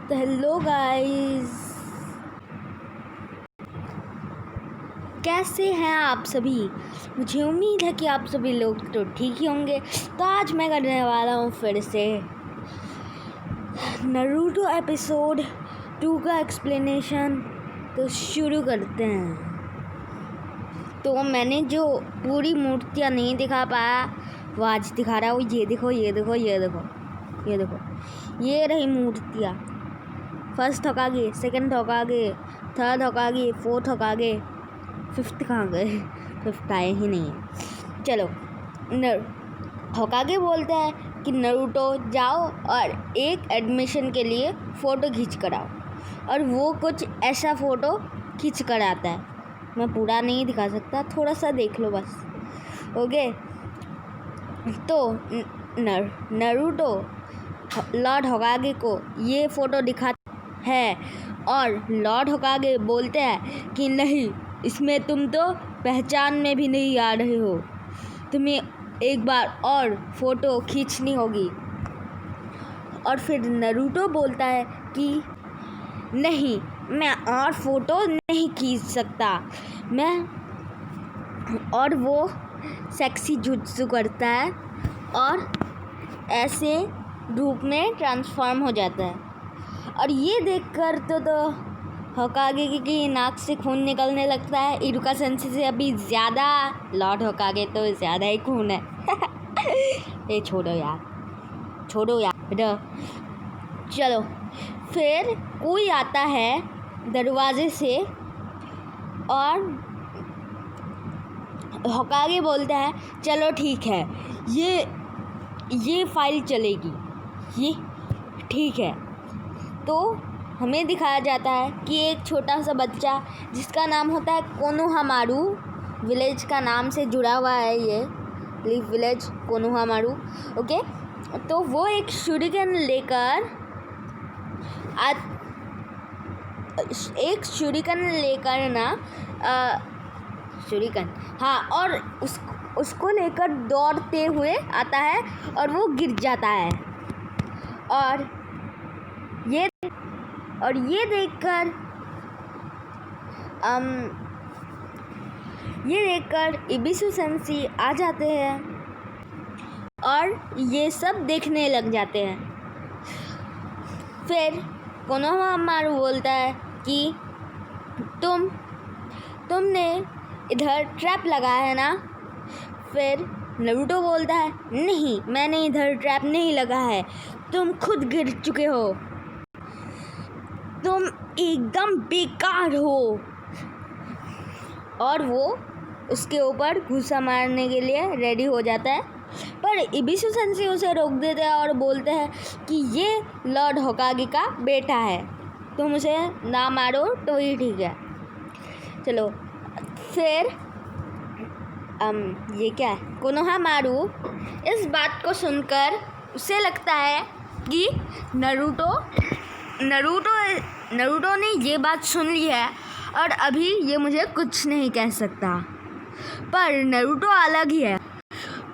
तो hello guys, कैसे हैं आप सभी। मुझे उम्मीद है कि आप सभी लोग तो ठीक ही होंगे। तो आज मैं करने वाला हूँ फिर से नारुतो एपिसोड 2 का एक्सप्लेनेशन। तो शुरू करते हैं। तो मैंने जो पूरी मूर्तियाँ नहीं दिखा पाया वो आज दिखा रहा हूँ। ये देखो, ये देखो, ये देखो, ये देखो, ये रही मूर्तियाँ। First होकागे, second होकागे, third होकागे, fourth होकागे, fifth कहाँ गए? फिफ्थ आए ही नहीं है। चलो, होकागे बोलता है कि नारुतो जाओ और एक एडमिशन के लिए फ़ोटो खींच कर आओ, और वो कुछ ऐसा फ़ोटो खींच कर आता है। मैं पूरा नहीं दिखा सकता, थोड़ा सा देख लो बस। ओके, तो नारुतो लॉर्ड होकागे को ये फ़ोटो दिखाता है और लॉर्ड होकागे बोलते हैं कि नहीं, इसमें तुम तो पहचान में भी नहीं आ रहे हो, तुम्हें एक बार और फ़ोटो खींचनी होगी। और फिर नारुतो बोलता है कि नहीं, मैं और फ़ोटो नहीं खींच सकता मैं। और वो सेक्सी जुत्सु करता है और ऐसे धूप में ट्रांसफॉर्म हो जाता है। और ये देखकर तो होकागे की नाक से खून निकलने लगता है। इरुका सेंसेई से अभी ज़्यादा लॉर्ड होकागे तो ज़्यादा ही खून है। ये छोड़ो यार बेटा। चलो, फिर कोई आता है दरवाजे से और होकागे बोलता है चलो ठीक है, ये फाइल चलेगी, ये ठीक है। तो हमें दिखाया जाता है कि एक छोटा सा बच्चा जिसका नाम होता है कोनोहामारू, विलेज का नाम से जुड़ा हुआ है ये लीफ विलेज कोनोहामारू। ओके, तो वो एक शूरिकेन लेकर ना शूरिकेन, हाँ, और उसको लेकर दौड़ते हुए आता है और वो गिर जाता है। और ये देखकर एबिसु सेंसेई आ जाते हैं और ये सब देखने लग जाते हैं। फिर कोनोहामारू बोलता है कि तुमने इधर ट्रैप लगाया है ना। फिर नारुतो बोलता है नहीं, मैंने इधर ट्रैप नहीं लगा है, तुम खुद गिर चुके हो, तुम एकदम बेकार हो। और वो उसके ऊपर घुसा मारने के लिए रेडी हो जाता है, पर एबिसु सेंसेई उसे रोक देते हैं और बोलते हैं कि ये लॉर्ड होकागे का बेटा है, तुम उसे ना मारो तो ही ठीक है। चलो, फिर ये क्या है, कोनोहामारू इस बात को सुनकर उसे लगता है कि नारुतो ने ये बात सुन ली है और अभी ये मुझे कुछ नहीं कह सकता। पर नारुतो अलग ही है,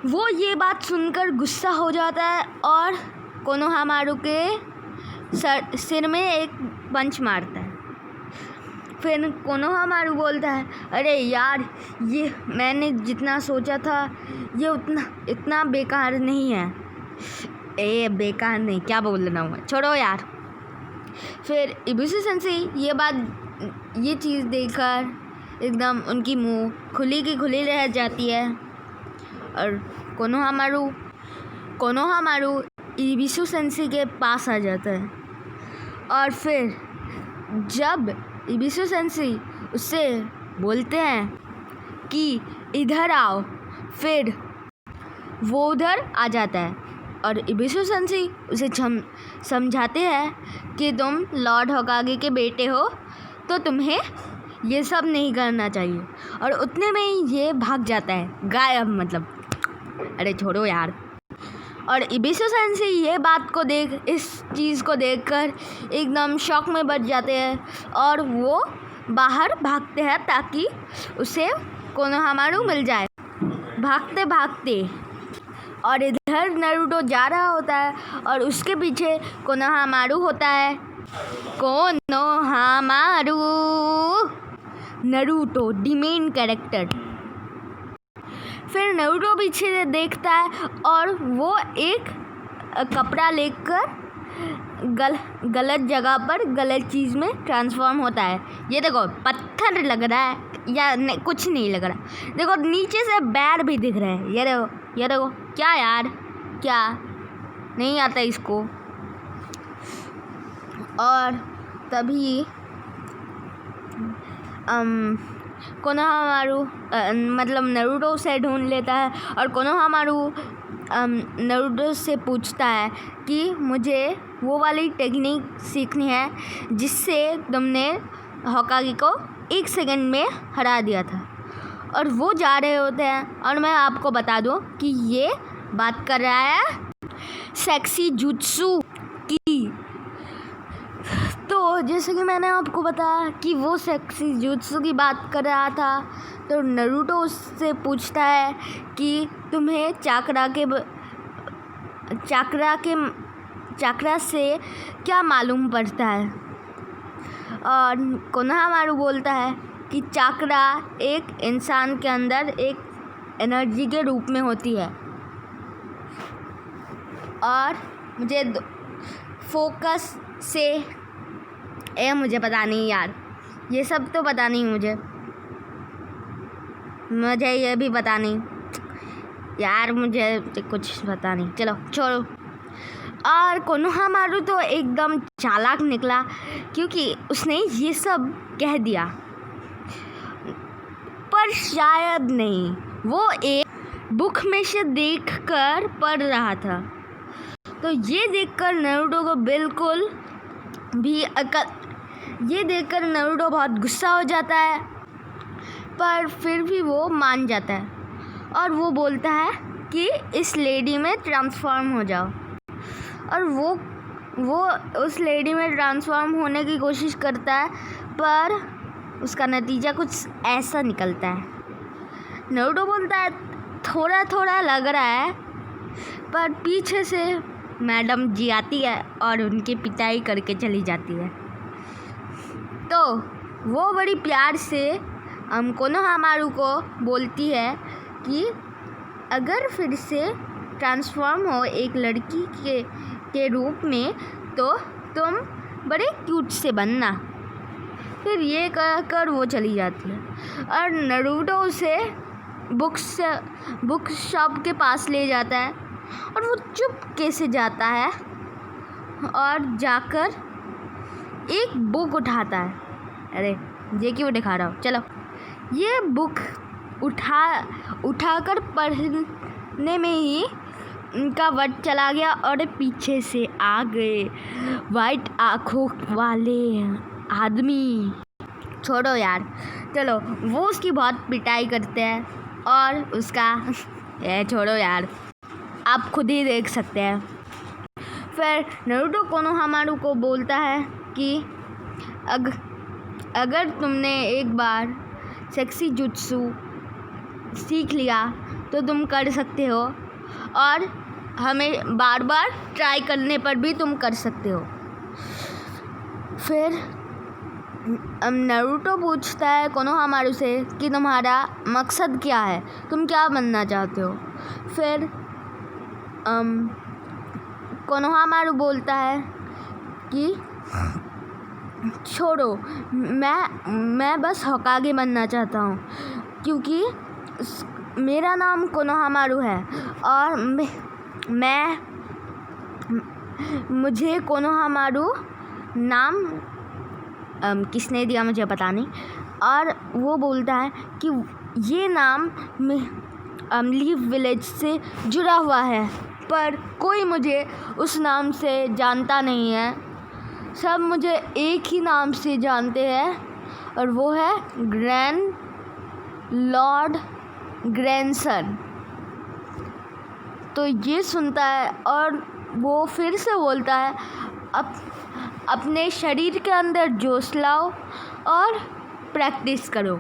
वो ये बात सुनकर गुस्सा हो जाता है और कोनोहामारू के सिर में एक पंच मारता है। फिर कोनोहामारू बोलता है अरे यार, ये मैंने जितना सोचा था ये इतना बेकार नहीं है। बेकार नहीं, क्या बोल रहा हूँ मैं, छोड़ो यार। फिर एबिसु सेंसेई ये चीज़ देखकर एकदम उनकी मुंह खुली की खुली रह जाती है। और कोनोहामारू एबिसु सेंसेई के पास आ जाता है। और फिर जब एबिसु सेंसेई उससे बोलते हैं कि इधर आओ, फिर वो उधर आ जाता है और एबिसु सेंसेई उसे समझाते हैं कि तुम लॉर्ड होकागे के बेटे हो, तो तुम्हें ये सब नहीं करना चाहिए। और उतने में ही ये भाग जाता है, गायब मतलब। अरे छोड़ो यार। और एबिसु सेंसेई इस चीज़ को देखकर एकदम शॉक में बच जाते हैं और वो बाहर भागते हैं ताकि उसे कोनोहामारू मिल जाए। भागते और इधर नारुतो जा रहा होता है और उसके पीछे कोनोहामारू होता है कोनोहामारू नारुतो दी मेन कैरेक्टर। फिर नारुतो पीछे से देखता है और वो एक कपड़ा लेकर गलत जगह पर गलत चीज़ में ट्रांसफॉर्म होता है। ये देखो पत्थर लग रहा है या कुछ नहीं लग रहा, देखो नीचे से बैर भी दिख रहे हैं। ये देखो क्या यार, क्या नहीं आता इसको। और तभी कोनोहामारू मतलब नारुतो से ढूंढ लेता है और कोनोहामारू नारुतो से पूछता है कि मुझे वो वाली टेक्निक सीखनी है जिससे तुमने होकागे को 1 सेकंड में हरा दिया था। और वो जा रहे होते हैं और मैं आपको बता दूं कि ये बात कर रहा है सेक्सी जुत्सु की। तो जैसे कि मैंने आपको बताया कि वो सेक्सी जुत्सु की बात कर रहा था, तो नारुतो उससे पूछता है कि तुम्हें चाक्रा से क्या मालूम पड़ता है। और कोनोहामारू बोलता है कि चाक्रा एक इंसान के अंदर एक एनर्जी के रूप में होती है। और मुझे फोकस से मुझे पता नहीं यार, ये सब तो पता नहीं मुझे ये भी पता नहीं यार, मुझे कुछ पता नहीं, चलो छोड़ो। और कोनोहामारू तो एकदम चालाक निकला क्योंकि उसने ये सब कह दिया, पर शायद नहीं, वो एक बुक में से देखकर पढ़ रहा था। तो ये देखकर नारुतो को बिल्कुल भी ये देखकर नारुतो बहुत गुस्सा हो जाता है, पर फिर भी वो मान जाता है और वो बोलता है कि इस लेडी में ट्रांसफॉर्म हो जाओ। और वो उस लेडी में ट्रांसफॉर्म होने की कोशिश करता है, पर उसका नतीजा कुछ ऐसा निकलता है। नारुतो बोलता है थोड़ा थोड़ा लग रहा है, पर पीछे से मैडम जी आती है और उनकी पिटाई करके चली जाती है। तो वो बड़ी प्यार से कोनोहामारू को बोलती है कि अगर फिर से ट्रांसफॉर्म हो एक लड़की के रूप में तो तुम बड़े क्यूट से बनना। फिर ये कहकर वो चली जाती है और नारुतो उसे बुक शॉप के पास ले जाता है और वो चुपके से जाता है और जाकर एक बुक उठाता है। अरे ये क्यों दिखा रहा हूँ, चलो। ये बुक उठाकर पढ़ने में ही उनका वट चला गया और पीछे से आ गए वाइट आँखों वाले आदमी। छोड़ो यार, चलो। वो उसकी बहुत पिटाई करते हैं और उसका छोड़ो यार, आप खुद ही देख सकते हैं। फिर नारुतो कोनोहामारू को बोलता है कि अगर तुमने एक बार सेक्सी जुत्सु सीख लिया तो तुम कर सकते हो और हमें बार बार ट्राई करने पर भी तुम कर सकते हो। फिर नारुतो पूछता है कोनोहामारू से कि तुम्हारा मकसद क्या है, तुम क्या बनना चाहते हो। फिर कोनोहामारू बोलता है कि छोड़ो, मैं बस होकागे बनना चाहता हूँ क्योंकि मेरा नाम कोनोहामारू है और मुझे कोनोहामारू नाम किसने दिया मुझे पता नहीं। और वो बोलता है कि ये नाम लीफ विलेज से जुड़ा हुआ है, पर कोई मुझे उस नाम से जानता नहीं है, सब मुझे एक ही नाम से जानते हैं और वो है ग्रैंड लॉर्ड ग्रैंडसन। तो ये सुनता है और वो फिर से बोलता है अपने शरीर के अंदर जोश लाओ और प्रैक्टिस करो।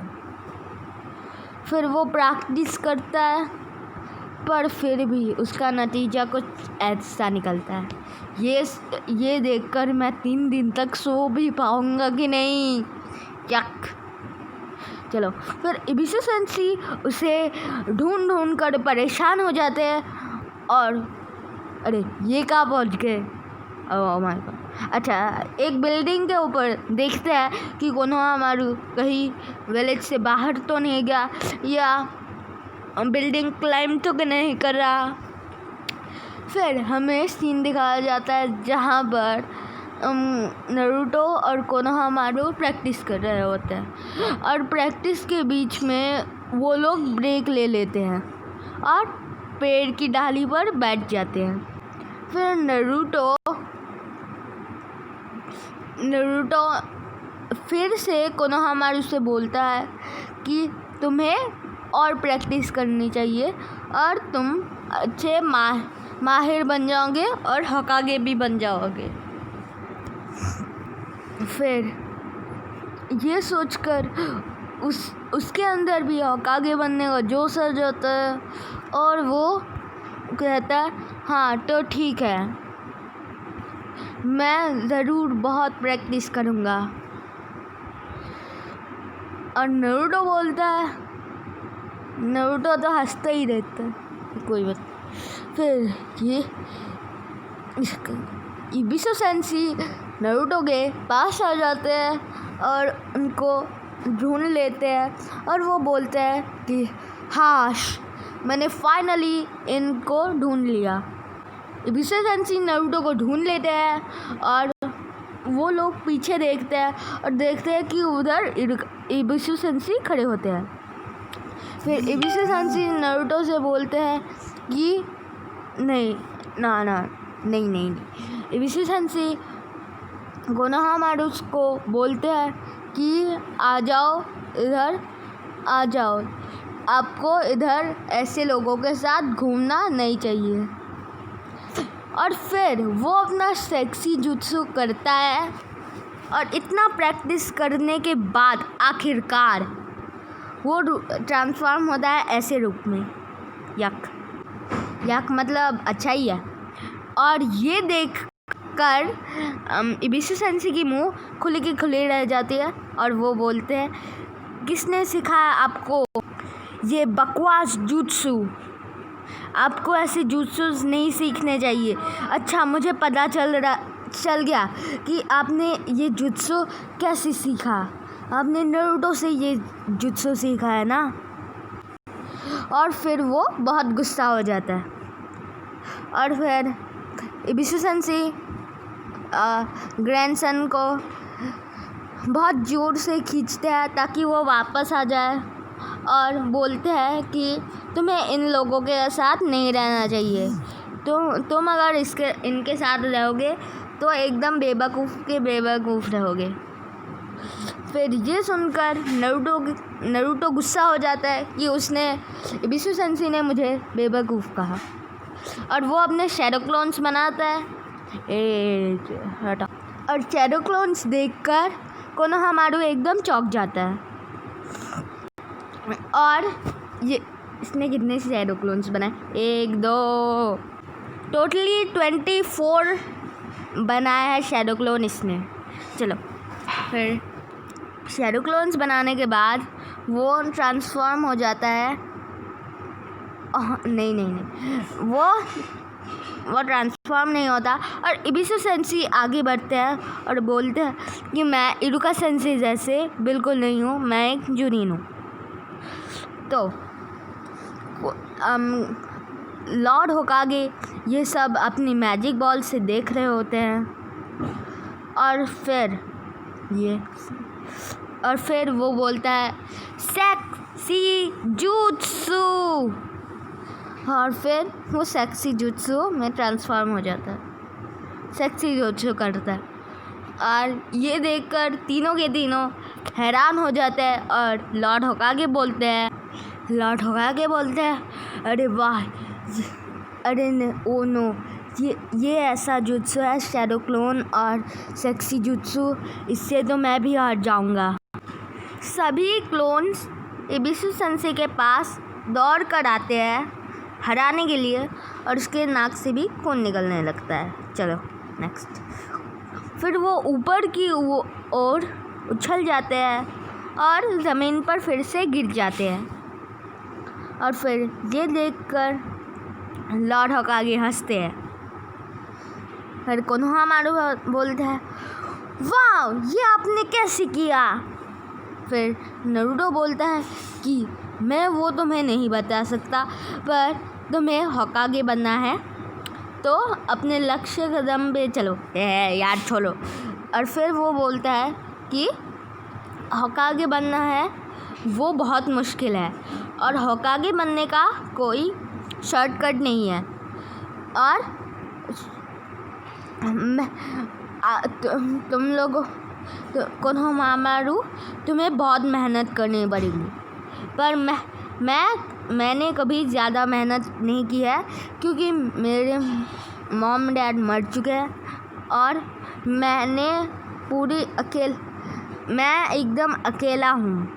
फिर वो प्रैक्टिस करता है, पर फिर भी उसका नतीजा कुछ ऐसा निकलता है। ये देखकर मैं 3 दिन तक सो भी पाऊँगा कि नहीं। यक। चलो फिर इबिसुसेंसी उसे ढूंढ कर परेशान हो जाते हैं और अरे ये कहाँ पहुँच गए। Oh my God. अच्छा, एक बिल्डिंग के ऊपर देखते हैं कि कोनोहामारू कहीं विलेज से बाहर तो नहीं गया या बिल्डिंग क्लाइंब तो नहीं कर रहा। फिर हमें सीन दिखाया जाता है जहाँ पर नारुतो और कोनोहामारू प्रैक्टिस कर रहे होते हैं और प्रैक्टिस के बीच में वो लोग ब्रेक ले लेते हैं और पेड़ की डाली पर बैठ जाते हैं। फिर नारुतो फिर से कोनोहामारू से बोलता है कि तुम्हें और प्रैक्टिस करनी चाहिए और तुम अच्छे माहिर बन जाओगे और होकागे भी बन जाओगे। फिर ये सोचकर उसके अंदर भी होकागे बनने का जोश आ जाता है और वो कहता है हाँ तो ठीक है, मैं ज़रूर बहुत प्रैक्टिस करूँगा। और नारुतो बोलता है, नारुतो तो हंसता ही रहता है, कोई बात। फिर ये इबिसुसेंसी नारुतो के पास आ जाते हैं और उनको ढूंढ लेते हैं और वो बोलते हैं कि हाश, मैंने फाइनली इनको ढूंढ लिया। इबिसुसेंसी नारुतो को ढूंढ लेते हैं और वो लोग पीछे देखते हैं और देखते हैं कि उधर इबिसुसेंसी खड़े होते हैं। फिर इबिसुसेंसी नारुतो से बोलते हैं कि नहीं। इबिसुसेंसी कोनोहामारू को बोलते हैं कि आ जाओ, इधर आ जाओ, आपको इधर ऐसे लोगों के साथ घूमना नहीं चाहिए। और फिर वो अपना सेक्सी जुत्सु करता है और इतना प्रैक्टिस करने के बाद आखिरकार वो ट्रांसफॉर्म होता है ऐसे रूप में। यक मतलब अच्छा ही है। और ये देख कर इबिसुसेंसी की मुंह खुली की खुली रह जाती है और वो बोलते हैं, किसने सिखाया आपको ये बकवास जुत्सु? आपको ऐसे जुत्सुस नहीं सीखने चाहिए। अच्छा, मुझे पता चल गया कि आपने ये जुत्सु कैसे सीखा। आपने नारुतो से ये जुत्सु सीखा है ना। और फिर वो बहुत गुस्सा हो जाता है और फिर इबिसुसेंसी ग्रैंडसन को बहुत ज़ोर से खींचते हैं ताकि वो वापस आ जाए और बोलते हैं कि तुम्हें इन लोगों के साथ नहीं रहना चाहिए। तुम अगर इनके साथ रहोगे तो एकदम बेवकूफ़ रहोगे। फिर ये सुनकर नारुतो गुस्सा हो जाता है कि उसने इबिसुसेंसी ने मुझे बेवकूफ़ कहा और वो अपने शैडो क्लोन्स बनाता है। और शैडो क्लोन्स देखकर कोनोहामारू एकदम चौंक जाता है। और ये इसने कितने शैडो क्लोन्स बनाए? 1 2 टोटली 24 बनाया है शैडो क्लोन इसने। चलो फिर शैडो क्लोन्स बनाने के बाद वो ट्रांसफॉर्म हो जाता है। नहीं, वो ट्रांसफॉर्म नहीं होता और इबिसुसेंसी आगे बढ़ते हैं और बोलते हैं कि मैं इरुका सेंसी जैसे बिल्कुल नहीं हूँ, मैं एक जुनिन हूँ। तो लॉर्ड होकागे ये सब अपनी मैजिक बॉल से देख रहे होते हैं और फिर वो बोलता है सेक्सी जुत्सु और फिर वो सेक्सी जुत्सु में ट्रांसफॉर्म हो जाता है, सेक्सी जुत्सु करता है। और ये देखकर तीनों के तीनों हैरान हो जाते हैं और लॉर्ड होकागे बोलते हैं, अरे वाह, अरे ओ नो, ये ऐसा जुत्सु है शैडो क्लोन और सेक्सी जुत्सु, इससे तो मैं भी हार जाऊंगा। सभी क्लोन्स इबिसुसेंसी के पास दौड़ कर आते हैं हराने के लिए, और उसके नाक से भी खून निकलने लगता है। चलो नेक्स्ट। फिर वो ऊपर की ओर उछल जाते हैं और ज़मीन पर फिर से गिर जाते हैं। और फिर ये देखकर लॉर्ड होकागे हंसते हैं। फिर कोनोहामारू बोलता है, वाह, ये आपने कैसे किया? फिर नारुतो बोलता है कि मैं वो तुम्हें नहीं बता सकता, पर तुम्हें होकागे बनना है तो अपने लक्ष्य कदम पे चलो। यार छोड़ो। और फिर वो बोलता है कि होकागे बनना है वो बहुत मुश्किल है, और होकागे बनने का कोई शॉर्टकट नहीं है, और तुम लोगों कोनोहामारू तुम्हें बहुत मेहनत करनी पड़ेगी। पर मैंने कभी ज़्यादा मेहनत नहीं की है, क्योंकि मेरे मॉम डैड मर चुके हैं, और मैं एकदम अकेला हूँ।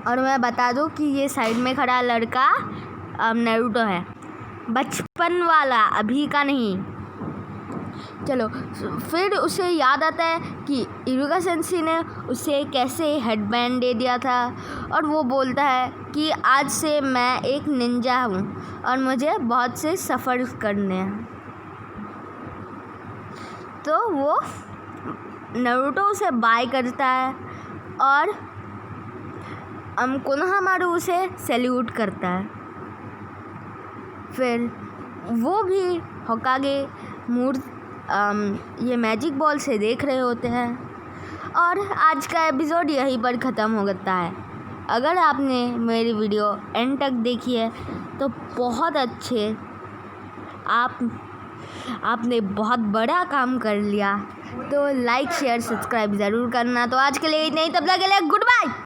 और मैं बता दूँ कि ये साइड में खड़ा लड़का नारुतो है, बचपन वाला, अभी का नहीं। चलो, फिर उसे याद आता है कि इरुका सेंसी ने उसे कैसे हेडबैंड दे दिया था, और वो बोलता है कि आज से मैं एक निंजा हूँ और मुझे बहुत से सफ़र करने हैं। तो वो नारुतो उसे बाय करता है, और कोनोहामारू उसे सैल्यूट करता है। फिर वो भी होकागे ये मैजिक बॉल से देख रहे होते हैं, और आज का एपिसोड यहीं पर ख़त्म हो जाता है। अगर आपने मेरी वीडियो एंड तक देखी है तो बहुत अच्छे, आपने बहुत बड़ा काम कर लिया। तो लाइक शेयर सब्सक्राइब ज़रूर करना। तो आज के लिए इतना ही, तब तक के लिए गुड बाय।